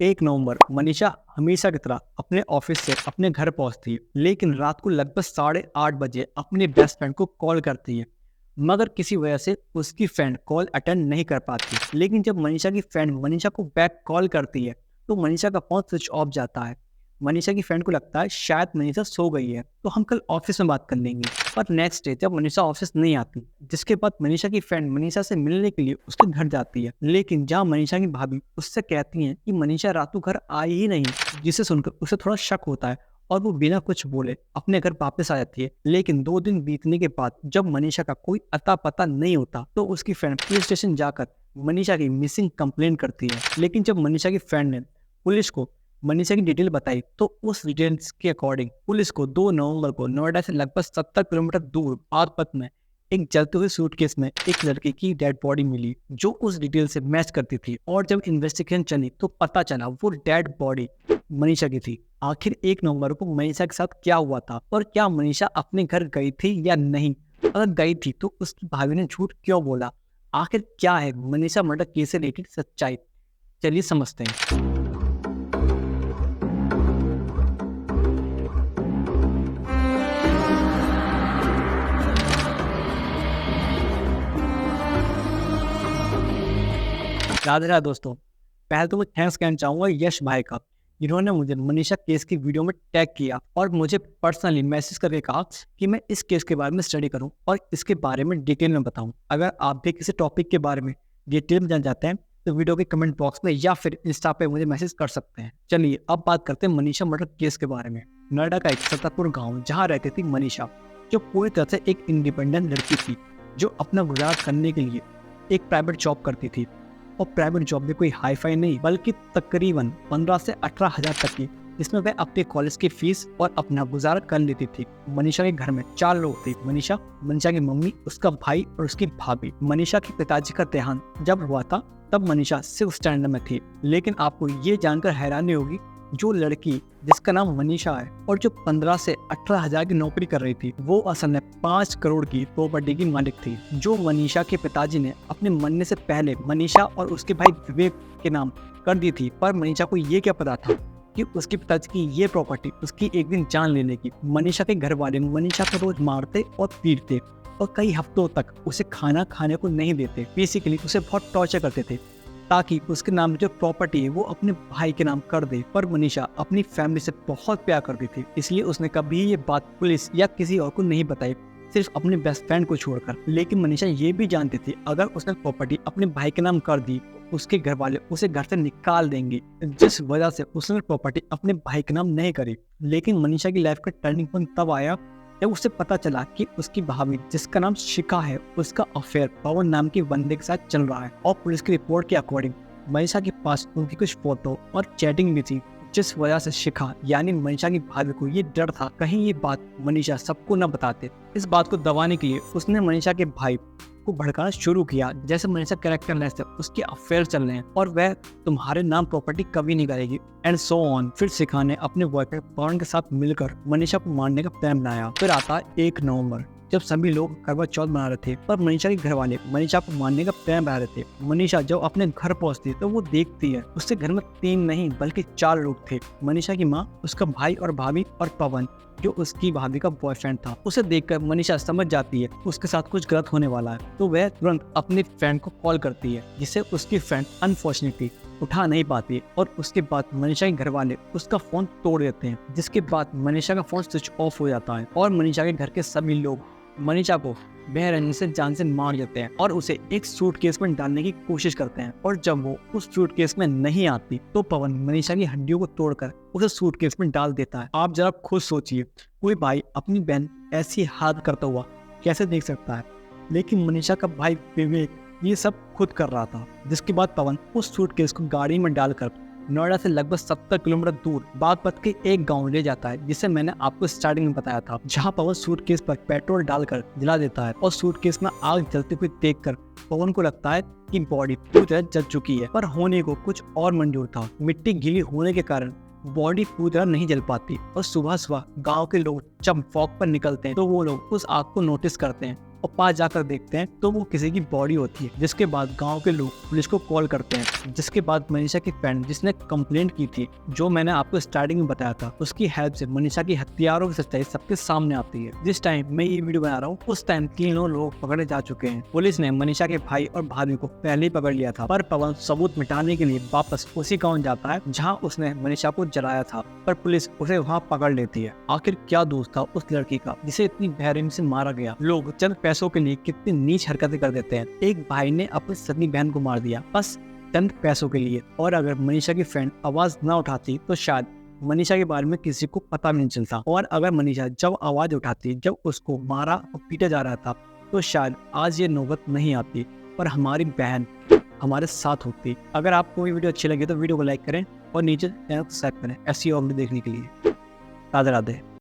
1 नवंबर मनीषा हमेशा की तरह अपने ऑफिस से अपने घर पहुंचती है, लेकिन रात को लगभग 8:30 बजे अपने बेस्ट फ्रेंड को कॉल करती है। मगर किसी वजह से उसकी फ्रेंड कॉल अटेंड नहीं कर पाती। लेकिन जब मनीषा की फ्रेंड मनीषा को बैक कॉल करती है तो मनीषा का फोन स्विच ऑफ जाता है। मनीषा की फ्रेंड को लगता है शायद मनीषा सो गई है, तो हम कल ऑफिस में बात कर लेंगे। पर नेक्स्ट डे जब मनीषा ऑफिस नहीं आती, जिसके बाद मनीषा की फ्रेंड मनीषा से मिलने के लिए उसके घर जाती है, लेकिन जहाँ मनीषा की भाभी उससे कहती हैं कि मनीषा रातों घर आई ही नहीं, जिसे सुनकर उसे थोड़ा शक होता है और वो बिना कुछ बोले अपने घर वापस आ जाती है। लेकिन 2 दिन बीतने के बाद जब मनीषा का कोई अता पता नहीं होता तो उसकी फ्रेंड पुलिस स्टेशन जाकर मनीषा की मिसिंग कंप्लेंट करती है। लेकिन जब मनीषा की फ्रेंड ने पुलिस को मनीषा की डिटेल बताई तो उस डिटेल्स के अकॉर्डिंग पुलिस को 2 नवंबर को नोएडा से लगभग 70 किलोमीटर दूर बागपत में एक जलते हुए सूटकेस में एक लड़के की डेड बॉडी मिली, जो उस डिटेल से मैच करती थी। और जब इन्वेस्टिगेशन चली तो पता चला वो डेड बॉडी मनीषा की थी। आखिर 1 नवंबर को मनीषा के साथ क्या हुआ था और क्या मनीषा अपने घर गई थी या नहीं? अगर गई थी तो उसकी भाभी ने झूठ क्यों बोला? आखिर क्या है मनीषा मर्डर केस से रिलेटेड सच्चाई? चलिए समझते हैं। राधे राधे दोस्तों, पहले तो मैं थैंक्स कहना चाहूँगा यश भाई का, जिन्होंने मुझे मनीषा केस की वीडियो में टैग किया और मुझे पर्सनली मैसेज करके कहा कि मैं इस केस के बारे में स्टडी करूं और इसके बारे में डिटेल में बताऊं। अगर आप भी किसी टॉपिक के बारे में डिटेल में जान जाते हैं तो वीडियो के कमेंट बॉक्स में या फिर इंस्टा पे मुझे मैसेज कर सकते हैं। चलिए अब बात करते हैं मनीषा मर्डर केस के बारे में। नोएडा का एक छतरपुर गाँव जहाँ रहती थी मनीषा, जो पूरी तरह से एक इंडिपेंडेंट लड़की थी, जो अपना गुजारा करने के लिए एक प्राइवेट जॉब करती थी। और प्राइवेट जॉब भी कोई हाई फाई नहीं, बल्कि तकरीबन 15 से 18 हजार तक की, जिसमें वह अपने कॉलेज की फीस और अपना गुजारा कर लेती थी। मनीषा के घर में 4 लोग थे, मनीषा, मनीषा की मम्मी, उसका भाई और उसकी भाभी। मनीषा के पिताजी का देहांत जब हुआ था तब मनीषा 6th स्टैंडर्ड में थी। लेकिन आपको ये जानकर हैरानी होगी, जो लड़की जिसका नाम मनीषा है और जो 15 से 18 हजार की नौकरी कर रही थी, वो असल में 5 करोड़ की प्रॉपर्टी की मालिक थी, जो मनीषा के पिताजी ने अपने मरने से पहले मनीषा और उसके भाई विवेक के नाम कर दी थी। पर मनीषा को ये क्या पता था कि उसके पिताजी की ये प्रॉपर्टी उसकी एक दिन जान लेने की। मनीषा के घर वाले मनीषा को रोज मारते और पीटते और कई हफ्तों तक उसे खाना खाने को नहीं देते। बेसिकली उसे बहुत टॉर्चर करते थे ताकि उसके नाम जो प्रॉपर्टी है वो अपने भाई के नाम कर दे। पर मनीषा अपनी फैमिली से बहुत प्यार करती थी, इसलिए उसने कभी ये बात पुलिस या किसी और को नहीं बताई, सिर्फ अपने बेस्ट फ्रेंड को छोड़कर। लेकिन मनीषा ये भी जानती थी अगर उसने प्रॉपर्टी अपने भाई के नाम कर दी, उसके घर वाले उसे घर से निकाल देंगे, जिस वजह से उसने प्रॉपर्टी अपने भाई के नाम नहीं करी। लेकिन मनीषा की लाइफ का टर्निंग पॉइंट तब आया जब उसे पता चला कि उसकी भाभी, जिसका नाम शिखा है, उसका अफेयर पवन नाम के बंदे के साथ चल रहा है। और पुलिस की रिपोर्ट के अकॉर्डिंग मनीषा के पास उनकी कुछ फोटो और चैटिंग भी थी, जिस वजह से शिखा यानी मनीषा की भाभी को ये डर था कहीं ये बात मनीषा सबको न बताते। इस बात को दबाने के लिए उसने मनीषा के भाई को भड़काना शुरू किया, जैसे मनीषा कैरेक्टरलेस है, उसके अफेयर चल रहे हैं और वह तुम्हारे नाम प्रॉपर्टी कभी नहीं करेगी एंड सो ऑन। फिर शिखा ने अपने बॉयफ्रेंड पवन के साथ मिलकर मनीषा को मारने का प्लान बनाया। फिर आता 1 नवंबर, जब सभी लोग करवा चौथ मना रहे थे, पर मनीषा के घर वाले मनीषा को मारने का प्लान बना रहे थे। मनीषा जब अपने घर पहुंचती तो वो देखती है उसके घर में 3 नहीं बल्कि 4 लोग थे। मनीषा की माँ, उसका भाई और भाभी और पवन, जो उसकी भाभी का बॉयफ्रेंड था। उसे देखकर मनीषा समझ जाती है उसके साथ कुछ गलत होने वाला है, तो वह तुरंत अपनी फ्रेंड को कॉल करती है, जिसे उसकी फ्रेंड अनफॉर्चुनेटली उठा नहीं पाती। और उसके बाद मनीषा के घर वाले उसका फोन तोड़ देते हैं, जिसके बाद मनीषा का फोन स्विच ऑफ हो जाता है और मनीषा के घर के सभी लोग मनीषा को बेरहमी से जान से मार देते हैं और उसे एक सूटकेस में डालने की कोशिश करते हैं। और जब वो उस सूटकेस में नहीं आती तो पवन मनीषा की हड्डियों को तोड़कर उसे सूटकेस में डाल देता है। आप जरा खुद सोचिए, कोई भाई अपनी बहन ऐसी हाथ करता हुआ कैसे देख सकता है? लेकिन मनीषा का भाई विवेक ये सब खुद कर रहा था। जिसके बाद पवन उस सूटकेस को गाड़ी में डालकर नोएडा से लगभग 70 किलोमीटर दूर बागपत के एक गांव ले जाता है, जिसे मैंने आपको स्टार्टिंग में बताया था, जहां पवन सूटकेस पर पेट्रोल डालकर जला देता है। और सूटकेस में आग जलती हुई देखकर पवन को लगता है कि बॉडी पूरी तरह जल चुकी है, पर होने को कुछ और मंजूर था। मिट्टी गीली होने के कारण बॉडी पूरी तरह नहीं जल पाती। और सुबह सुबह गाँव के लोग जब वॉक पर निकलते हैं तो वो लोग उस आग को नोटिस करते हैं और पास जाकर देखते हैं तो वो किसी की बॉडी होती है। जिसके बाद गांव के लोग पुलिस को कॉल करते हैं। जिसके बाद मनीषा की फ्रेंड जिसने कंप्लेंट की थी, जो मैंने आपको स्टार्टिंग में बताया था, उसकी हेल्प से मनीषा की हत्यारों की सच्चाई सबके सामने आती है। जिस टाइम मैं ये वीडियो बना रहा हूँ उस टाइम तीनों लोग पकड़े जा चुके हैं। पुलिस ने मनीषा के भाई और भाभी को पहले ही पकड़ लिया था, पर पवन सबूत मिटाने के लिए वापस उसी गाँव जाता है जहाँ उसने मनीषा को जलाया था, पर पुलिस उसे वहाँ पकड़ लेती है। आखिर क्या दोष था उस लड़की का जिसे इतनी बेरहमी से मारा गया? लोग चंद पैसों के लिए कितनी नीच हरकतें कर देते हैं। एक भाई ने अपनी सगी बहन को मार दिया बस चंद पैसों के लिए, और अगर मनीषा की फ्रेंड आवाज न उठाती तो शायद मनीषा के बारे में किसी को पता भी नहीं चलता। और अगर मनीषा जब आवाज उठाती, जब उसको मारा और पीटा जा रहा था, तो शायद आज ये नौबत नहीं आती, पर हमारी बहन हमारे साथ होती। अगर आपको ये वीडियो अच्छी लगी तो वीडियो को लाइक करें और नीचे चैनल को सब्सक्राइब करें ऐसी और वीडियो देखने के लिए। राधे राधे।